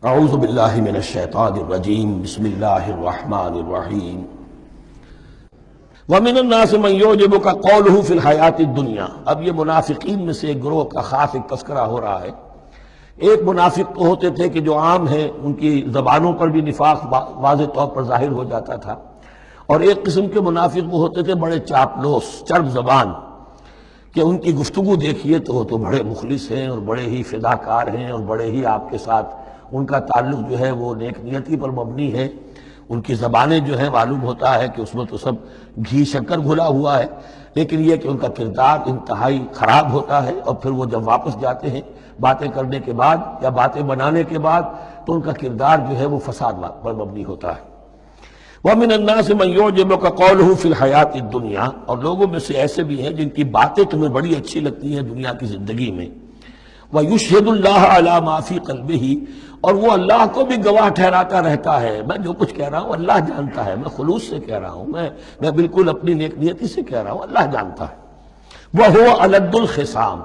اعوذ باللہ من الشیطان الرجیم بسم اللہ الرحمن الرحیم وَمِنَ النَّاسِ مَنْ يُعْجِبُكَ قَوْلُهُ فِي الْحَيَاةِ الدُّنْيَا۔ اب یہ منافقین میں سے ایک گروہ کا خاص ایک تذکرہ ہو رہا ہے۔ ایک منافق تو ہوتے تھے کہ جو عام ہیں، ان کی زبانوں پر بھی نفاق واضح طور پر ظاہر ہو جاتا تھا، اور ایک قسم کے منافق وہ ہوتے تھے بڑے چاپلوس، چرب زبان، کہ ان کی گفتگو دیکھیے تو وہ تو بڑے مخلص ہیں اور بڑے ہی فداکار ہیں اور بڑے ہی آپ کے ساتھ ان کا تعلق جو ہے وہ نیک نیتی پر مبنی ہے۔ ان کی زبانیں جو ہیں معلوم ہوتا ہے کہ اس میں تو سب گھی شکر گھلا ہوا ہے، لیکن یہ کہ ان کا کردار انتہائی خراب ہوتا ہے، اور پھر وہ جب واپس جاتے ہیں باتیں کرنے کے بعد یا باتیں بنانے کے بعد تو ان کا کردار جو ہے وہ فساد پر مبنی ہوتا ہے۔ وَمِنَ النَّاسِ مَنْ يُعْجِبُكَ قَوْلُهُ فِي الْحَيَاةِ الدُّنْيَا، اور لوگوں میں سے ایسے بھی ہیں جن کی باتیں تمہیں بڑی اچھی لگتی ہیں دنیا کی زندگی میں۔ وَيُشْهِدُ اللَّهَ عَلَى مَا فِي قَلْبِهِ، اور وہ اللہ کو بھی گواہ ٹھہراتا رہتا ہے، میں جو کچھ کہہ رہا ہوں اللہ جانتا ہے، میں خلوص سے کہہ رہا ہوں، میں بالکل اپنی نیک نیتی سے کہہ رہا ہوں، اللہ جانتا ہے۔ وَهُوَ أَلَدُّ الْخِصَامِ،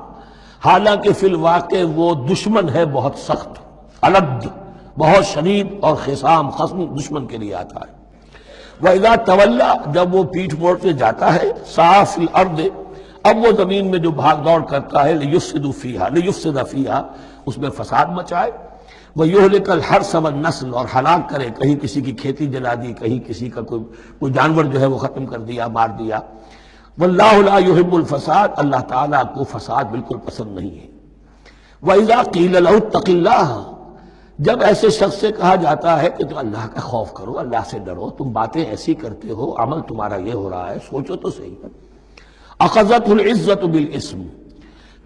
حالانکہ فی الواقع وہ دشمن ہے بہت سخت، الد بہت شدید، اور خصام خصم دشمن کے لیے آتا ہے۔ وَإِذَا تَوَلَّى، جب وہ پیٹھ موڑ کے جاتا ہے، سعى فِي الْأَرْضِ، اب وہ زمین میں جو بھاگ دوڑ کرتا ہے، لِيُفْسِدَ فِيهَا، اس میں فساد مچائے، وَيُهْلِكَ الْحَرْثَ وَالنَّسْلَ، اور ہلاک کرے، کہیں کسی کی کھیتی جلا دی، کہیں کسی کا کوئی جانور جو ہے وہ ختم کر دیا، مار دیا۔ وَاللَّهُ لَا يُحِبُّ الْفَسَادَ، اللہ تعالیٰ کو فساد بالکل پسند نہیں ہے۔ وَإِذَا قِيلَ لَهُ اتَّقِ اللَّهَ، جب ایسے شخص سے کہا جاتا ہے کہ تم اللہ کا خوف کرو، اللہ سے ڈرو، تم باتیں ایسی کرتے ہو، عمل تمہارا یہ ہو رہا ہے، سوچو تو صحیح۔ أَخَذَتْهُ الْعِزَّةُ بِالْإِثْمِ،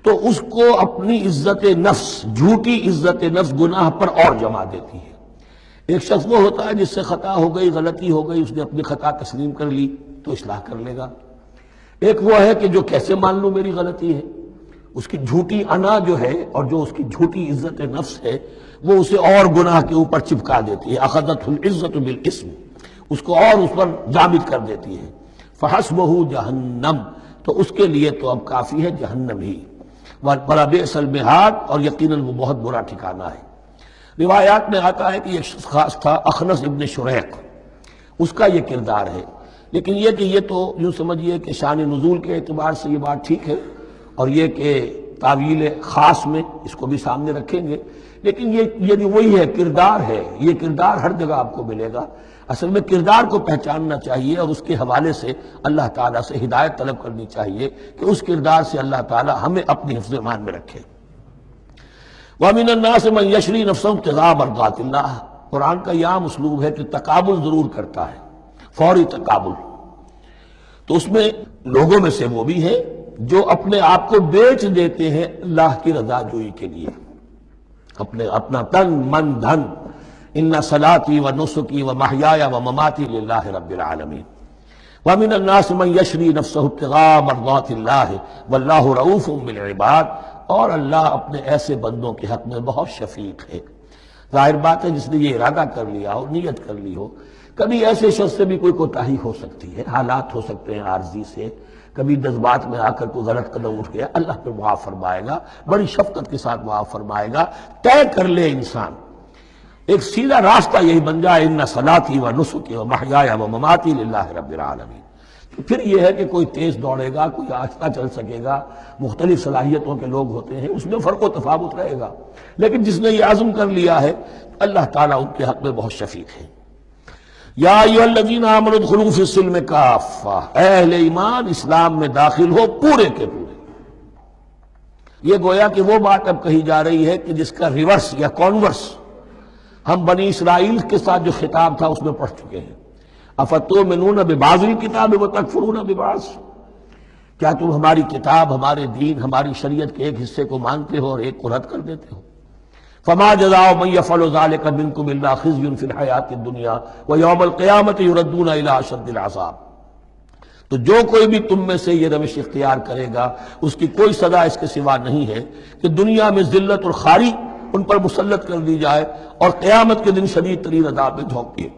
تو اس کو اپنی عزت نفس، جھوٹی عزت نفس گناہ پر اور جما دیتی ہے۔ ایک شخص وہ ہوتا ہے جس سے خطا ہو گئی، غلطی ہو گئی، اس نے اپنی خطا تسلیم کر لی تو اصلاح کر لے گا۔ ایک وہ ہے کہ جو کیسے مان لوں میری غلطی ہے، اس کی جھوٹی انا جو ہے اور جو اس کی جھوٹی عزت نفس ہے وہ اسے اور گناہ کے اوپر چپکا دیتی ہے۔ أَخَذَتْهُ الْعِزَّةُ بِالْإِثْمِ، اس کو اور اس پر ضابط کر دیتی ہے۔ فَحَسْبُهُ جَهَنَّمَ، تو اس کے لیے تو اب کافی ہے جہنم ہی۔ وَلَبِئْسَ الْمِہَادُ، اور یقیناً وہ بہت برا ٹھکانہ ہے۔ روایات میں آتا ہے کہ یہ شخص خاص تھا اخنس ابن شریق، اس کا یہ کردار ہے، لیکن یہ کہ یہ تو یوں سمجھیے کہ شان نزول کے اعتبار سے یہ بات ٹھیک ہے، اور یہ کہ تعویل خاص میں اس کو بھی سامنے رکھیں گے، لیکن یہ وہی ہے، کردار ہے، یہ کردار ہر جگہ آپ کو ملے گا۔ اصل میں کردار کو پہچاننا چاہیے، اور اس کے حوالے سے اللہ تعالیٰ سے ہدایت طلب کرنی چاہیے کہ اس کردار سے اللہ تعالیٰ ہمیں اپنی حفظ ایمان میں رکھے۔ وَمِنَ النَّاسِ مَنْ يَشْرِي نَفْسَهُ ابْتِغَاءَ مَرْضَاتِ اللَّهِ، قرآن کا یہ عام اسلوب ہے کہ تقابل ضرور کرتا ہے، فوری تقابل۔ تو اس میں لوگوں میں سے وہ بھی ہیں جو اپنے آپ کو بیچ دیتے ہیں اللہ کی رضا جوئی کے لیے، اپنا تن من دھن، ان صلاتی و نسکی و محیای و مماتی للہ رب العالمین۔ وَمِنَ النَّاسِ مَنْ يَشْرِي نَفْسَهُ ابْتِغَاءَ مَرْضَاتِ اللَّهِ وَاللَّهُ رَءُوفٌ بِالْعِبَادِ، اور اللہ اپنے ایسے بندوں کے حق میں بہت شفیق ہے۔ ظاہر بات ہے جس نے یہ ارادہ کر لیا ہو، نیت کر لی ہو، کبھی ایسے شخص سے بھی کوئی کوتاہی ہو سکتی ہے، حالات ہو سکتے ہیں عارضی سے، کبھی جذبات میں آ کر کوئی غلط قدم اٹھ گیا، اللہ پہ معاف فرمائے گا، بڑی شفقت کے ساتھ معاف فرمائے گا۔ طے کر لے انسان، ایک سیدھا راستہ یہی بن جائے، ان صلاتی و نسکی و محیای و مماتی للہ رب العالمین۔ پھر یہ ہے کہ کوئی تیز دوڑے گا، کوئی آہستہ چل سکے گا، مختلف صلاحیتوں کے لوگ ہوتے ہیں، اس میں فرق و تفاوت رہے گا، لیکن جس نے یہ عزم کر لیا ہے اللہ تعالیٰ ان کے حق میں بہت شفیق ہے۔ یا ایھا الذین آمنوا ادخلوا فی السلم کافہ، اے اہل ایمان اسلام میں داخل ہو پورے کے پورے۔ یہ گویا کہ وہ بات اب کہی جا رہی ہے کہ جس کا ریورس یا کانورس ہم بنی اسرائیل کے ساتھ جو خطاب تھا اس میں پڑھ چکے ہیں۔ افتؤمنون ببعض الکتاب وتکفرون ببعض، کیا تم ہماری کتاب، ہمارے دین، ہماری شریعت کے ایک حصے کو مانتے ہو اور ایک کو رد کر دیتے ہو؟ فما جزاء من يفعل ذلك منكم الا خزي في الحياة الدنيا ويوم القيامة يردون الى اشد العذاب، تو جو کوئی بھی تم میں سے یہ روش اختیار کرے گا اس کی کوئی سزا اس کے سوا نہیں ہے کہ دنیا میں ذلت اور خواری ان پر مسلط کر دی جائے، اور قیامت کے دن شدید ترین عذاب میں جھونک دیے۔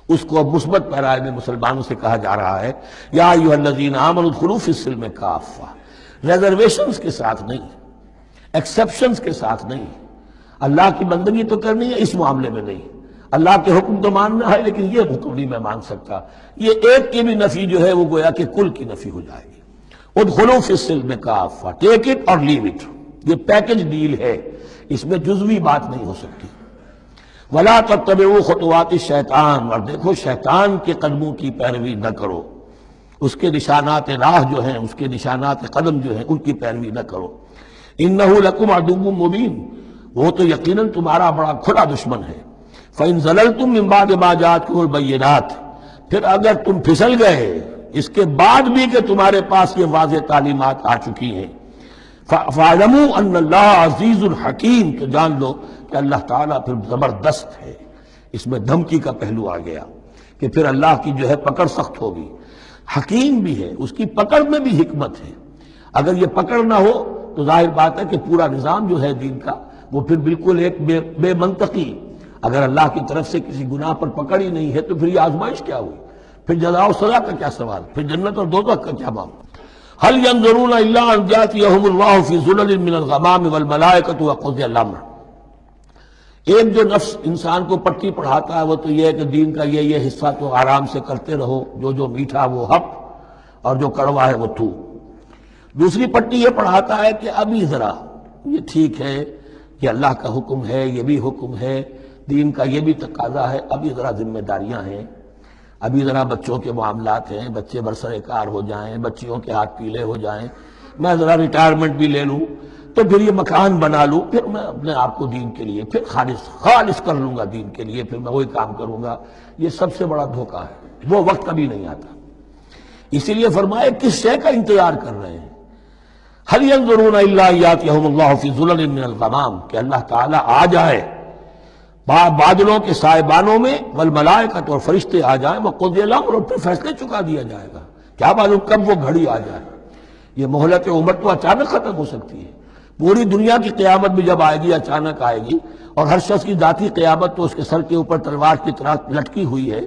اس کو اب مثبت پیرائے میں مسلمانوں سے کہا جا رہا ہے، یا ایھا الذین آمنوا ادخلوا فی السلم کافہ، ریزرویشنز کے ساتھ نہیں، ایکسیپشنز کے ساتھ نہیں۔ اللہ کی بندگی تو کرنی ہے، اس معاملے میں نہیں۔ اللہ کے حکم تو ماننا ہے لیکن یہ حکم نہیں میں مان سکتا۔ یہ ایک کی بھی نفی جو ہے وہ گویا کہ کل کی نفی ہو جائے گی۔ ادخلوا فی السلم کافہ، ٹیک اٹ اور لیو اٹ، یہ پیکج ڈیل ہے، اس میں جزوی بات نہیں ہو سکتی۔ ولا تتبعوا خطوات الشیطان، اور دیکھو شیطان کے قدموں کی پیروی نہ کرو، اس کے نشانات راہ جو ہیں، اس کے نشانات قدم جو ہیں ان کی پیروی نہ کرو۔ انہ لکم عدو مبین، وہ تو یقیناً تمہارا بڑا کھلا دشمن ہے۔ فإن زللتم من بعد ما جاءتكم البینات، پھر اگر تم پھسل گئے اس کے بعد بھی کہ تمہارے پاس یہ واضح تعلیمات آ چکی ہیں، فاعلموا ان اللہ عزیز الحکیم، تو جان لو کہ اللہ تعالیٰ پھر زبردست ہے۔ اس میں دھمکی کا پہلو آ گیا کہ پھر اللہ کی جو ہے پکڑ سخت ہوگی، حکیم بھی ہے، اس کی پکڑ میں بھی حکمت ہے۔ اگر یہ پکڑ نہ ہو تو ظاہر بات ہے کہ پورا نظام جو ہے دین کا وہ پھر بالکل ایک بے منطقی، اگر اللہ کی طرف سے کسی گناہ پر پکڑ ہی نہیں ہے تو پھر یہ آزمائش کیا ہوئی، پھر جزا و سزا کا کیا سوال، پھر جنت اور دوزخ کا کیا معاملہ۔ هل ينظرون الا ان ياتيهم الله في ظلل من الغمام والملائكة وقضي الامر۔ ایک جو نفس انسان کو پٹی پڑھاتا ہے وہ تو یہ ہے کہ دین کا یہ حصہ تو آرام سے کرتے رہو، جو میٹھا وہ حق اور جو کڑوا ہے وہ تو۔ دوسری پٹی یہ پڑھاتا ہے کہ ابھی ذرا یہ ٹھیک ہے، یہ اللہ کا حکم ہے، یہ بھی حکم ہے، دین کا یہ بھی تقاضا ہے، ابھی ذرا ذمہ داریاں ہیں، ابھی ذرا بچوں کے معاملات ہیں، بچے برسر کار ہو جائیں، بچیوں کے ہاتھ پیلے ہو جائیں، میں ذرا ریٹائرمنٹ بھی لے لوں، تو پھر یہ مکان بنا لوں، پھر میں اپنے آپ کو دین کے لیے پھر خالص کر لوں گا، دین کے لیے پھر میں وہی کام کروں گا۔ یہ سب سے بڑا دھوکہ ہے، وہ وقت کبھی نہیں آتا۔ اسی لیے فرمایا کس شے کا انتظار کر رہے ہیں؟ هل ينظرون الا ان ياتيهم الله في ظلل من الغمام، کہ اللہ تعالیٰ آ جائے بادلوں کے سائبانوں میں، والملائکۃ اور فرشتے آ جائیں، وقضی الامر اور پھر فیصلے چکا دیا جائے گا۔ کیا معلوم کب وہ گھڑی آ جائے، یہ مہلت عمر تو اچانک ختم ہو سکتی ہے۔ پوری دنیا کی قیامت بھی جب آئے گی اچانک آئے گی، اور ہر شخص کی ذاتی قیامت تو اس کے سر کے اوپر تلوار کی طرح لٹکی ہوئی ہے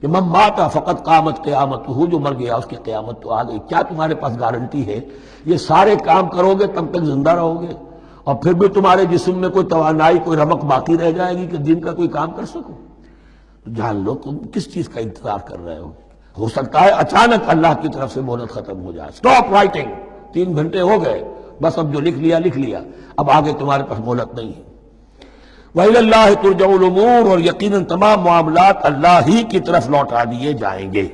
کہ من مات فقط قامت قیامتہ، جو مر گیا اس کی قیامت تو آ گئی۔ کیا تمہارے پاس گارنٹی ہے یہ سارے کام کرو گے تب تک زندہ رہو گے اور پھر بھی تمہارے جسم میں کوئی توانائی، کوئی رمق باقی رہ جائے گی کہ دین کا کوئی کام کر سکو؟ جان لو تم کس چیز کا انتظار کر رہے ہو سکتا ہے اچانک اللہ کی طرف سے مہلت ختم ہو جائے، سٹاپ رائٹنگ، 3 گھنٹے ہو گئے، بس اب جو لکھ لیا، اب آگے تمہارے پاس مہلت نہیں ہے۔ وَإِلَى اللَّهِ تُرْجَعُ الْأُمُورُ، اور یقیناً تمام معاملات اللہ ہی کی طرف لوٹا دیے جائیں گے۔